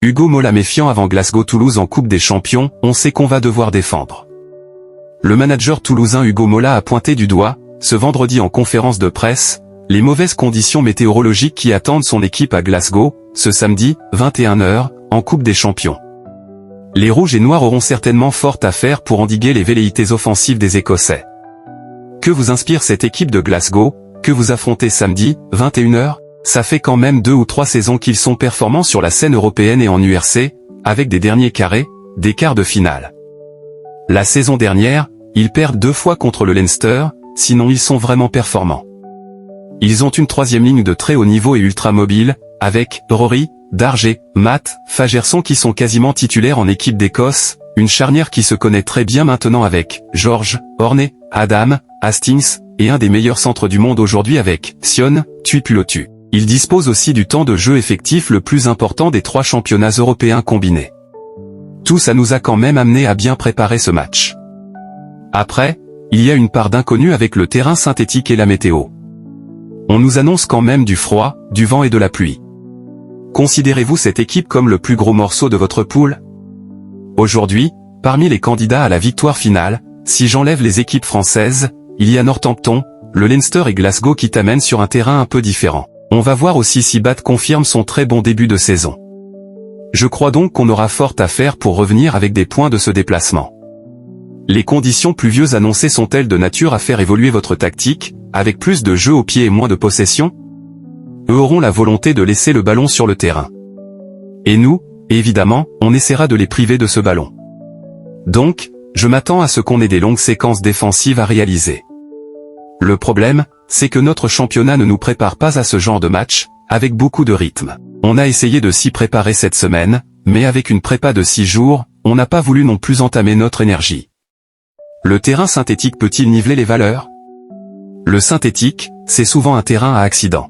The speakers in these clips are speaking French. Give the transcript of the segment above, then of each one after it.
Hugo Mola méfiant avant Glasgow-Toulouse en Coupe des Champions, on sait qu'on va devoir défendre. Le manager toulousain Hugo Mola a pointé du doigt, ce vendredi en conférence de presse, les mauvaises conditions météorologiques qui attendent son équipe à Glasgow, ce samedi, 21h, en Coupe des Champions. Les Rouges et Noirs auront certainement fort à faire pour endiguer les velléités offensives des Écossais. Que vous inspire cette équipe de Glasgow, que vous affrontez samedi, 21h? Ça fait quand même 2 ou 3 saisons qu'ils sont performants sur la scène européenne et en URC, avec des derniers carrés, des quarts de finale. La saison dernière, ils perdent 2 fois contre le Leinster, sinon ils sont vraiment performants. Ils ont une 3e ligne de très haut niveau et ultra mobile, avec Rory, Darger, Matt, Fagerson qui sont quasiment titulaires en équipe d'Écosse, une charnière qui se connaît très bien maintenant avec George, Hornet, Adam, Hastings, et un des meilleurs centres du monde aujourd'hui avec Sion, Tuipulotu. Il dispose aussi du temps de jeu effectif le plus important des 3 championnats européens combinés. Tout ça nous a quand même amené à bien préparer ce match. Après, il y a une part d'inconnu avec le terrain synthétique et la météo. On nous annonce quand même du froid, du vent et de la pluie. Considérez-vous cette équipe comme le plus gros morceau de votre poule? Aujourd'hui, parmi les candidats à la victoire finale, si j'enlève les équipes françaises, il y a Northampton, le Leinster et Glasgow qui t'amènent sur un terrain un peu différent. On va voir aussi si Bath confirme son très bon début de saison. Je crois donc qu'on aura fort à faire pour revenir avec des points de ce déplacement. Les conditions pluvieuses annoncées sont-elles de nature à faire évoluer votre tactique, avec plus de jeu au pied et moins de possession? Eux auront la volonté de laisser le ballon sur le terrain. Et nous, évidemment, on essaiera de les priver de ce ballon. Donc, je m'attends à ce qu'on ait des longues séquences défensives à réaliser. Le problème, c'est que notre championnat ne nous prépare pas à ce genre de match, avec beaucoup de rythme. On a essayé de s'y préparer cette semaine, mais avec une prépa de 6 jours, on n'a pas voulu non plus entamer notre énergie. Le terrain synthétique peut-il niveler les valeurs? Le synthétique, c'est souvent un terrain à accident.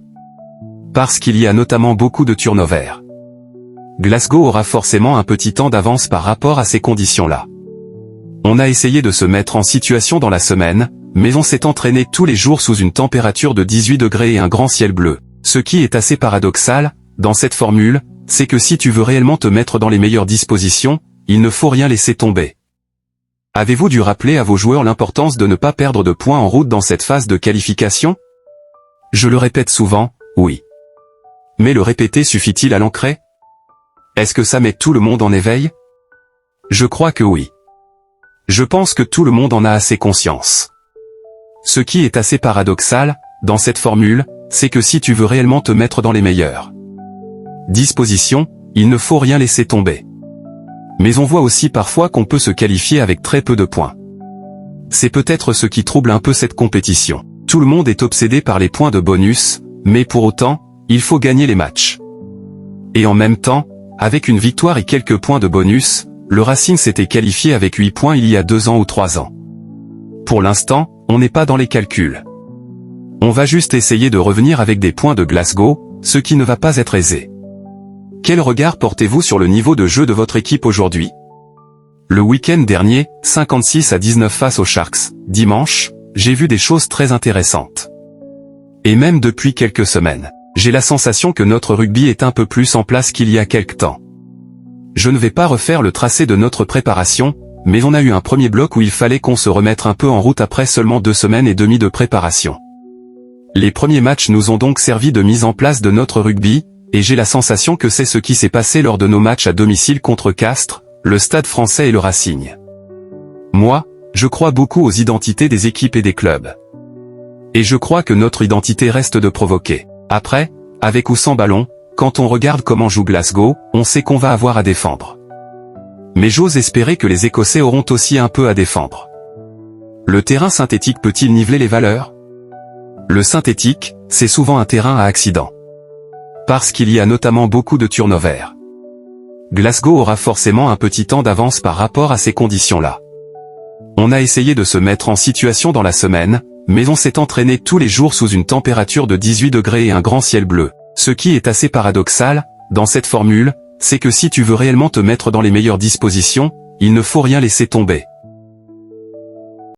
Parce qu'il y a notamment beaucoup de turnover. Glasgow aura forcément un petit temps d'avance par rapport à ces conditions-là. On a essayé de se mettre en situation dans la semaine, mais on s'est entraîné tous les jours sous une température de 18 degrés et un grand ciel bleu. Ce qui est assez paradoxal, dans cette formule, c'est que si tu veux réellement te mettre dans les meilleures dispositions, il ne faut rien laisser tomber. Avez-vous dû rappeler à vos joueurs l'importance de ne pas perdre de points en route dans cette phase de qualification? Je le répète souvent, oui. Mais le répéter suffit-il à l'ancrer? Est-ce que ça met tout le monde en éveil? Je crois que oui. Je pense que tout le monde en a assez conscience. Ce qui est assez paradoxal, dans cette formule, c'est que si tu veux réellement te mettre dans les meilleures dispositions, il ne faut rien laisser tomber. Mais on voit aussi parfois qu'on peut se qualifier avec très peu de points. C'est peut-être ce qui trouble un peu cette compétition. Tout le monde est obsédé par les points de bonus, mais pour autant, il faut gagner les matchs. Et en même temps, avec une victoire et quelques points de bonus, le Racing s'était qualifié avec 8 points il y a 2 ans ou 3 ans. Pour l'instant, on n'est pas dans les calculs. On va juste essayer de revenir avec des points de Glasgow, ce qui ne va pas être aisé. Quel regard portez-vous sur le niveau de jeu de votre équipe aujourd'hui? Le week-end dernier, 56-19 face aux Sharks. Dimanche, j'ai vu des choses très intéressantes. Et même depuis quelques semaines, j'ai la sensation que notre rugby est un peu plus en place qu'il y a quelque temps. Je ne vais pas refaire le tracé de notre préparation, mais on a eu un premier bloc où il fallait qu'on se remette un peu en route après seulement 2 semaines et demie de préparation. Les premiers matchs nous ont donc servi de mise en place de notre rugby, et j'ai la sensation que c'est ce qui s'est passé lors de nos matchs à domicile contre Castres, le Stade Français et le Racing. Moi, je crois beaucoup aux identités des équipes et des clubs. Et je crois que notre identité reste de provoquer. Après, avec ou sans ballon, quand on regarde comment joue Glasgow, on sait qu'on va avoir à défendre. Mais j'ose espérer que les Écossais auront aussi un peu à défendre. Le terrain synthétique peut-il niveler les valeurs? Le synthétique, c'est souvent un terrain à accident. Parce qu'il y a notamment beaucoup de turnover. Glasgow aura forcément un petit temps d'avance par rapport à ces conditions-là. On a essayé de se mettre en situation dans la semaine, mais on s'est entraîné tous les jours sous une température de 18 degrés et un grand ciel bleu. Ce qui est assez paradoxal, dans cette formule, c'est que si tu veux réellement te mettre dans les meilleures dispositions, il ne faut rien laisser tomber.